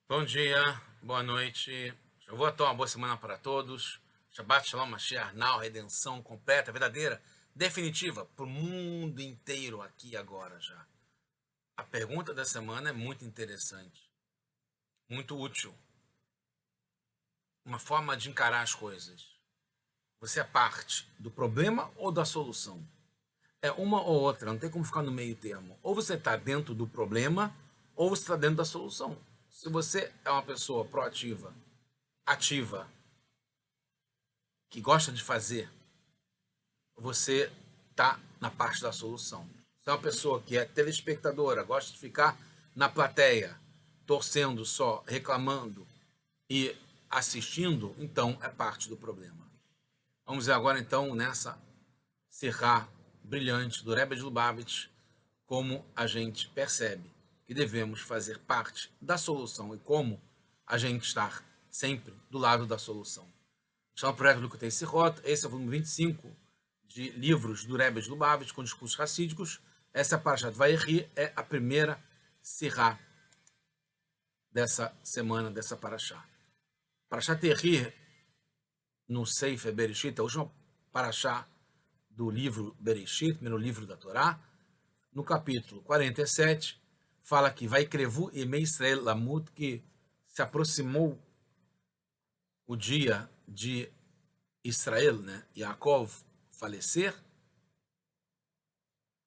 Bom dia, boa noite. Shavuot, uma boa semana para todos. Shabbat Shalom, Mashiach, Now, redenção completa, verdadeira, definitiva, para o mundo inteiro aqui e agora já. A pergunta da semana é muito interessante, muito útil. Uma forma de encarar as coisas. Você é parte do problema ou da solução? É uma ou outra, não tem como ficar no meio termo. Ou você está dentro do problema, ou você está dentro da solução. Se você é uma pessoa proativa, ativa, que gosta de fazer, você está na parte da solução. Se é uma pessoa que é telespectadora, gosta de ficar na plateia, torcendo só, reclamando e assistindo, então é parte do problema. Vamos ver agora então nessa Sirá brilhante do Rebbe de Lubavitch, como a gente percebe que devemos fazer parte da solução e como a gente estar sempre do lado da solução. Chama o projeto do Kutei Sirot, esse é o volume 25 de livros do Rebbe de Lubavitch com discursos racídicos. Essa Parashat Vayeri é a primeira Sirá dessa semana, dessa Parashá. Parashat Vayeri, no Sefer Bereshit, a última Parashá do livro Bereshit, primeiro livro da Torá, no capítulo 47, fala que vai Crevu e Mei Israel Lamut, que se aproximou o dia de Israel, né, Yaakov, falecer.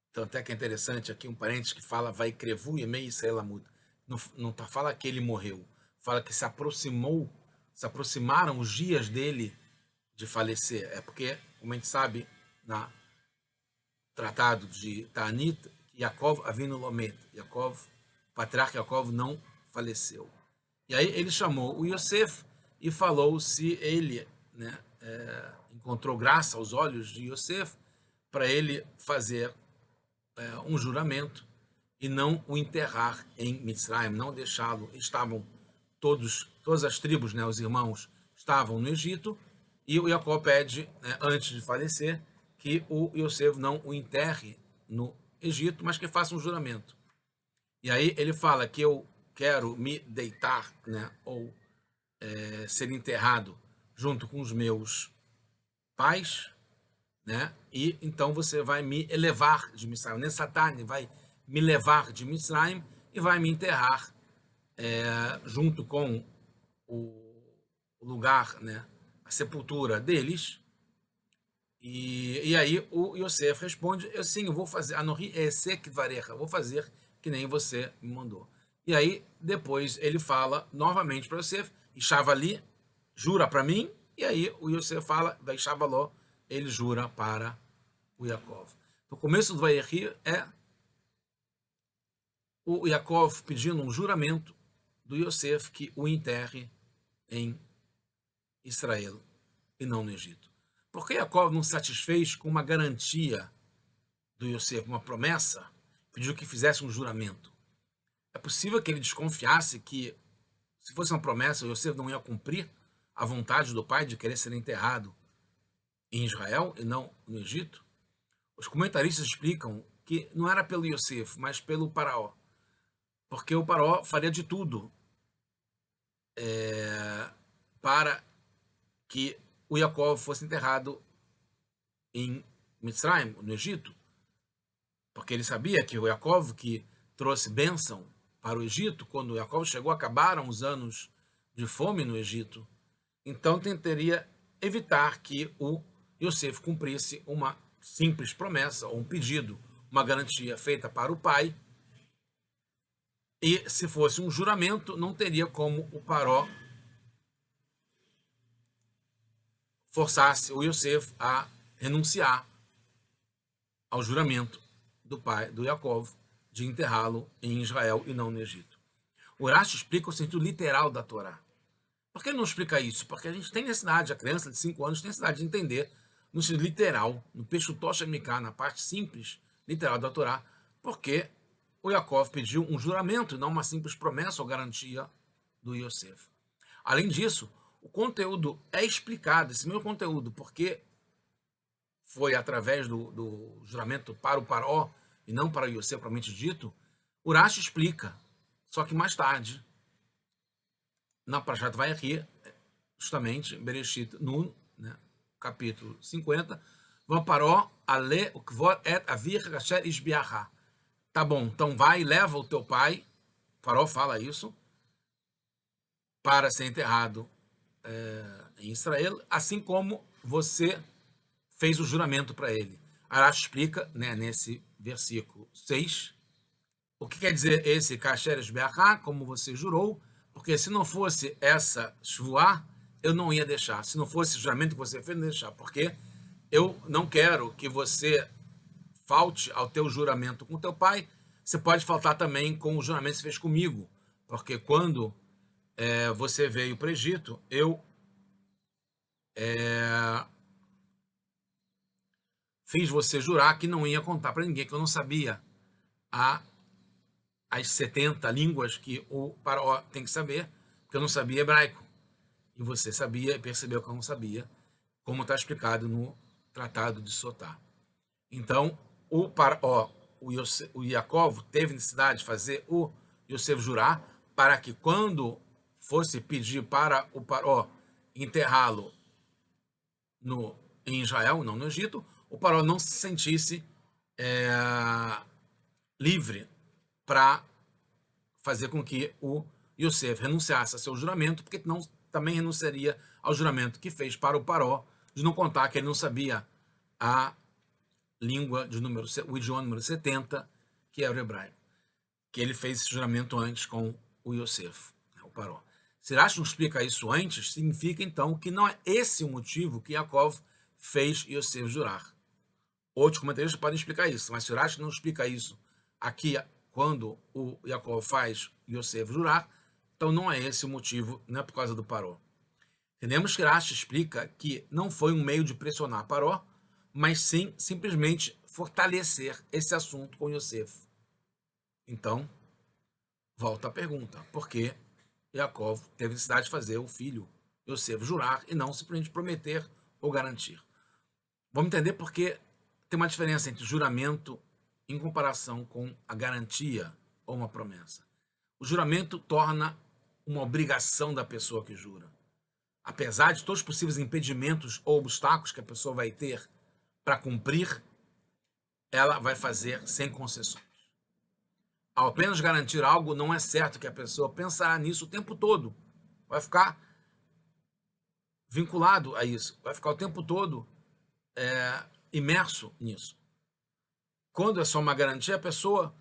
Então até que é interessante aqui um parênteses que fala vai Crevu e Mei Israel Lamut. Não tá, fala que ele morreu, fala que se aproximaram os dias dele de falecer. É porque, como a gente sabe, na tratado de Ta'anit, Yaakov Avinu Lomet, o patriarca Yaakov não faleceu. E aí ele chamou o Yosef e falou se ele, né, encontrou graça aos olhos de Yosef para ele fazer um juramento e não o enterrar em Mitzrayim, não deixá-lo. Todas as tribos, né, os irmãos, estavam no Egito, e o Jacó pede, né, antes de falecer, que o Yosef não o enterre no Egito, mas que faça um juramento. E aí ele fala que eu quero me deitar, né, ou ser enterrado junto com os meus pais, né, e então você vai me elevar de Mitzrayim. Nessatane vai me levar de Mitzrayim e vai me enterrar junto com o lugar, né, a sepultura deles. E aí o Yosef responde, eu vou fazer, Anohi esek varecha, vou fazer que nem você me mandou. E aí depois ele fala novamente para Yosef, e Shavali jura para mim, e aí o Yosef fala, vai Shavaló, ele jura para o Yaakov. O começo do Vayeri é o Yaakov pedindo um juramento do Yosef que o enterre em Israel e não no Egito. Porque Yaakov não se satisfez com uma garantia do Yosef, uma promessa, pediu que fizesse um juramento. É possível que ele desconfiasse que, se fosse uma promessa, o Yosef não ia cumprir a vontade do pai de querer ser enterrado em Israel e não no Egito? Os comentaristas explicam que não era pelo Yosef, mas pelo Faraó. Porque o Faraó faria de tudo para que o Yaakov fosse enterrado em Mitzrayim, no Egito, porque ele sabia que o Yaakov que trouxe bênção para o Egito, quando o Yaakov chegou, acabaram os anos de fome no Egito, então tentaria evitar que o Yosef cumprisse uma simples promessa, ou um pedido, uma garantia feita para o pai, e se fosse um juramento, não teria como o Paró forçasse o Yosef a renunciar ao juramento do pai, do Yaakov, de enterrá-lo em Israel e não no Egito. O Rashi explica o sentido literal da Torá. Por que ele não explica isso? Porque a gente tem necessidade, a criança de 5 anos tem necessidade de entender no sentido literal, no Peshutosh Mikah, na parte simples, literal da Torá, porque o Yaakov pediu um juramento e não uma simples promessa ou garantia do Yosef. Além disso, o conteúdo é explicado, esse meu conteúdo, porque foi através do juramento para o Paró e não para o Yosef, propriamente dito, o Rashi explica, só que mais tarde, na Parashat Vayechi, justamente, Bereshit Nun, né, capítulo 50, Vaparó ale ukvor et avir kasher ishbiacha. Tá bom, então vai e leva o teu pai, Faró fala isso, para ser enterrado em Israel, assim como você fez o juramento para ele. Arash explica, né, nesse versículo 6, o que quer dizer esse kasher ishbiacha, como você jurou, porque se não fosse essa shvuah, eu não ia deixar. Se não fosse o juramento que você fez, eu não ia deixar, porque eu não quero que você falte ao teu juramento com teu pai. Você pode faltar também com o juramento que você fez comigo, porque quando você veio para o Egito, eu fiz você jurar que não ia contar para ninguém, que eu não sabia as 70 línguas que o Faraó tem que saber, porque eu não sabia hebraico. E você sabia e percebeu que eu não sabia, como está explicado no Tratado de Sotá. Então, o Faraó, o Yaakov, teve necessidade de fazer o Yosef jurar, para que quando fosse pedir para o Faraó enterrá-lo em Israel, não no Egito, o Faraó não se sentisse livre para fazer com que o Yosef renunciasse a seu juramento, porque não também renunciaria ao juramento que fez para o Faraó de não contar que ele não sabia a língua o idioma número 70, que era o hebraico, que ele fez esse juramento antes com o Yosef, o Faraó. Se Rashi não explica isso antes, significa então que não é esse o motivo que Yaakov fez Yosef jurar. Outros comentaristas podem explicar isso, mas se Rashi não explica isso aqui, quando o Yaakov faz Yosef jurar, então não é esse o motivo, não é por causa do Faraó. Entendemos que Rashi explica que não foi um meio de pressionar Faraó, mas sim simplesmente fortalecer esse assunto com Yosef. Então, volta a pergunta, por que Yaakov teve necessidade de fazer o filho Yosef jurar e não simplesmente prometer ou garantir? Vamos entender porque tem uma diferença entre juramento em comparação com a garantia ou uma promessa. O juramento torna uma obrigação da pessoa que jura. Apesar de todos os possíveis impedimentos ou obstáculos que a pessoa vai ter para cumprir, ela vai fazer sem concessões. Ao apenas garantir algo, não é certo que a pessoa pensará nisso o tempo todo. Vai ficar vinculado a isso, vai ficar o tempo todo imerso nisso. Quando é só uma garantia, a pessoa,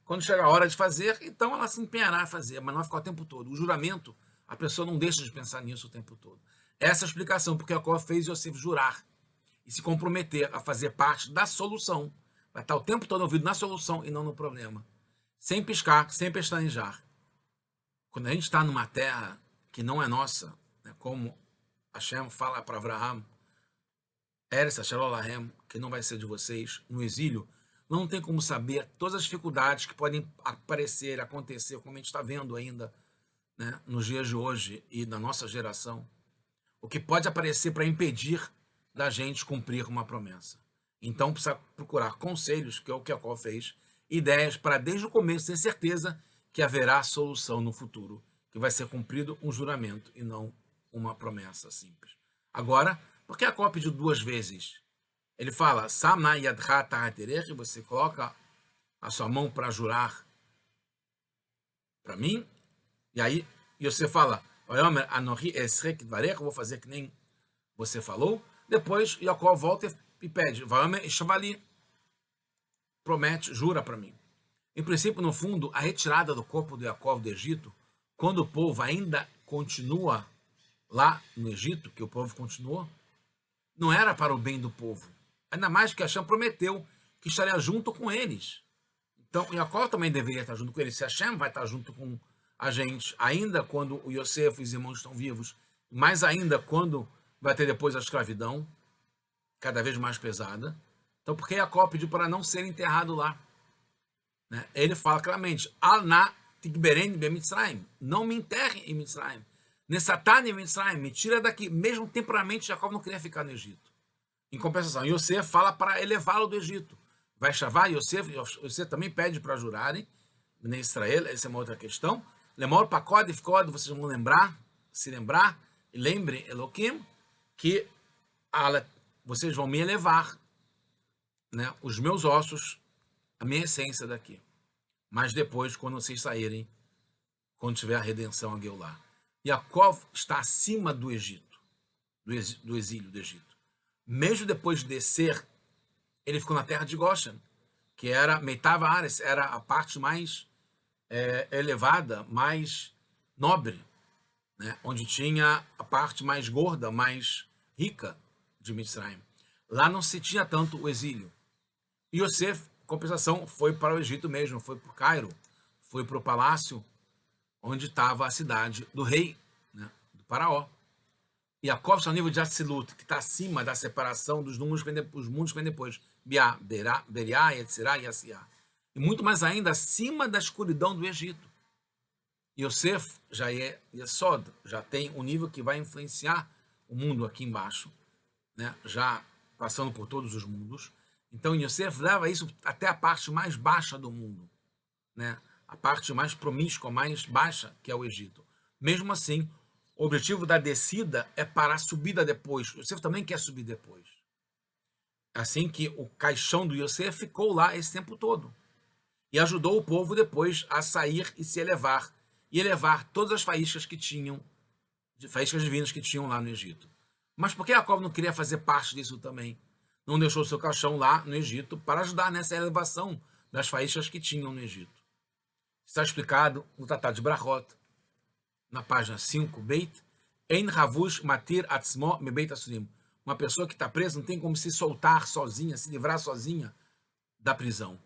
quando chega a hora de fazer, então ela se empenhará a fazer, mas não vai ficar o tempo todo. O juramento, a pessoa não deixa de pensar nisso o tempo todo. Essa é a explicação porque Yaakov fez Yosef jurar e se comprometer a fazer parte da solução. Vai estar o tempo todo ouvido na solução e não no problema. Sem piscar, sem pestanejar. Quando a gente está numa terra que não é nossa, né, como Hashem fala para Abraham, Eretz Asher Lahem, que não vai ser de vocês, no exílio, não tem como saber todas as dificuldades que podem aparecer, acontecer, como a gente está vendo ainda, né, nos dias de hoje e na nossa geração. O que pode aparecer para impedir da gente cumprir uma promessa. Então precisa procurar conselhos, que é o que Yaakov fez, ideias para desde o começo ter certeza que haverá solução no futuro, que vai ser cumprido um juramento e não uma promessa simples. Agora, por que Yaakov pediu 2 vezes? Ele fala, Samna yadcha ta'aterech, você coloca a sua mão para jurar para mim, e aí você fala, Anohi esrek dvarech, vou fazer que nem você falou. Depois Yaakov volta e pede, promete, jura para mim. Em princípio, no fundo, a retirada do corpo de Yaakov do Egito, quando o povo ainda continua lá no Egito, que o povo continuou, não era para o bem do povo. Ainda mais que Hashem prometeu que estaria junto com eles. Então, Yaakov também deveria estar junto com eles. Se Hashem vai estar junto com a gente, ainda quando o Yosef e os irmãos estão vivos, mais ainda quando vai ter depois a escravidão, cada vez mais pesada. Então, por que Yaakov pediu para não ser enterrado lá? Né? Ele fala claramente, Al-na tigberen be-Mitzrayim, não me enterre em Mitzrayim. Nessatani Mitzrayim, me tira daqui. Mesmo temporariamente, Yaakov não queria ficar no Egito. Em compensação, Yosef fala para elevá-lo do Egito. Vai chavar Yosef também pede para jurarem, em Israel, essa é uma outra questão. Lemor Pakod e Fkod, vocês vão lembrar se lembrar, e lembre, Elohim, que vocês vão me elevar, né, os meus ossos, a minha essência daqui. Mas depois, quando vocês saírem, quando tiver a redenção a Geulah. Yaakov está acima do Egito, do exílio do Egito. Mesmo depois de descer, ele ficou na terra de Goshen, que era Meitav Haaretz, era a parte mais elevada, mais nobre, né? Onde tinha a parte mais gorda, mais rica de Mitzrayim. Lá não se tinha tanto o exílio. E Yosef, compensação, foi para o Egito mesmo, foi para o Cairo, foi para o palácio onde estava a cidade do rei, né, do faraó. E Yaakov está no nível de Atzilut, que está acima da separação dos mundos que vem depois. Biá, Beriá, Yetzirá e Yassiá. E muito mais ainda acima da escuridão do Egito. Yosef já é Yesod, já tem um nível que vai influenciar o mundo aqui embaixo, né, já passando por todos os mundos. Então Yosef leva isso até a parte mais baixa do mundo, né, a parte mais promíscua, mais baixa, que é o Egito. Mesmo assim, o objetivo da descida é para a subida depois. Yosef também quer subir depois. Assim que o caixão do Yosef ficou lá esse tempo todo. E ajudou o povo depois a sair e se elevar. E elevar todas as faíscas que tinham, faíscas divinas que tinham lá no Egito. Mas por que Yaakov não queria fazer parte disso também? Não deixou seu caixão lá no Egito para ajudar nessa elevação das faíscas que tinham no Egito. Está explicado no Tratado de Brachot, na página 5, Beit, Ein Havush Matir Atzmo Me Beit Asurim. Uma pessoa que está presa não tem como se soltar sozinha, se livrar sozinha da prisão.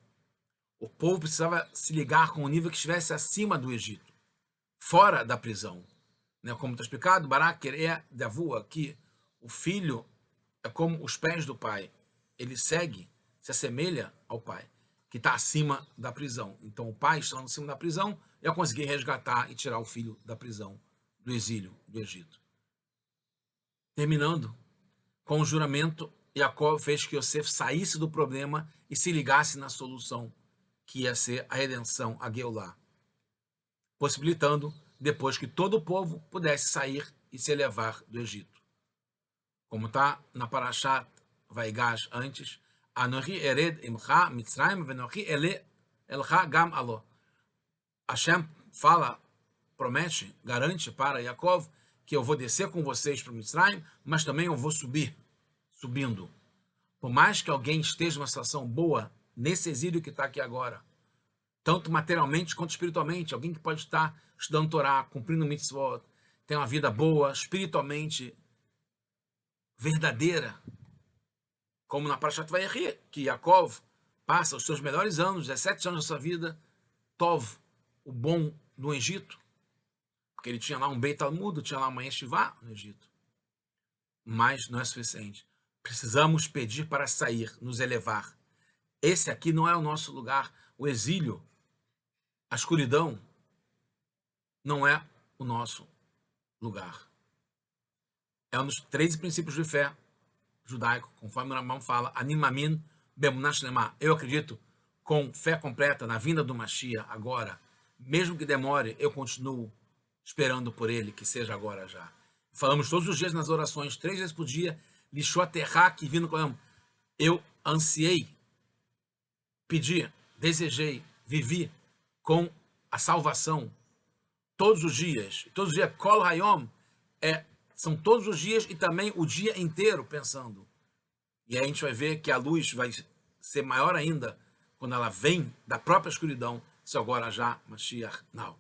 O povo precisava se ligar com um nível que estivesse acima do Egito, fora da prisão. Né? Como está explicado, Barak é de avua, que o filho é como os pés do pai. Ele segue, se assemelha ao pai, que está acima da prisão. Então o pai está acima da prisão e eu consegui resgatar e tirar o filho da prisão, do exílio do Egito. Terminando com o juramento, Yaakov fez que Yosef saísse do problema e se ligasse na solução, que ia ser a redenção, a Geulah, possibilitando depois que todo o povo pudesse sair e se elevar do Egito. Como está na Parashat Vaigash antes, Anochi ered imcha Mitzrayim venochi ele elcha gam alo. Hashem fala, promete, garante para Yaakov que eu vou descer com vocês para Mitzrayim, mas também eu vou subindo. Por mais que alguém esteja numa situação boa nesse exílio que está aqui agora, tanto materialmente quanto espiritualmente, alguém que pode estar estudando Torá, cumprindo mitzvot, tem uma vida boa, espiritualmente verdadeira, como na Parashat Vayechi, que Yaakov passa os seus melhores anos, 17 anos da sua vida, Tov, o bom no Egito, porque ele tinha lá um Beit Talmud, tinha lá uma Yeshivá no Egito. Mas não é suficiente. Precisamos pedir para sair, nos elevar. Esse aqui não é o nosso lugar. O exílio, a escuridão, não é o nosso lugar. É um dos 13 princípios de fé judaico, conforme o Rambam fala, Animamin bemunah shlema. Eu acredito com fé completa na vinda do Mashiach agora. Mesmo que demore, eu continuo esperando por ele, que seja agora já. Falamos todos os dias nas orações, 3 vezes por dia, Lishoaterá que vindo com eu ansiei, pedi, desejei, vivi com a salvação todos os dias. Kol Hayom são todos os dias e também o dia inteiro pensando. E aí a gente vai ver que a luz vai ser maior ainda quando ela vem da própria escuridão, se agora já Mashiach não.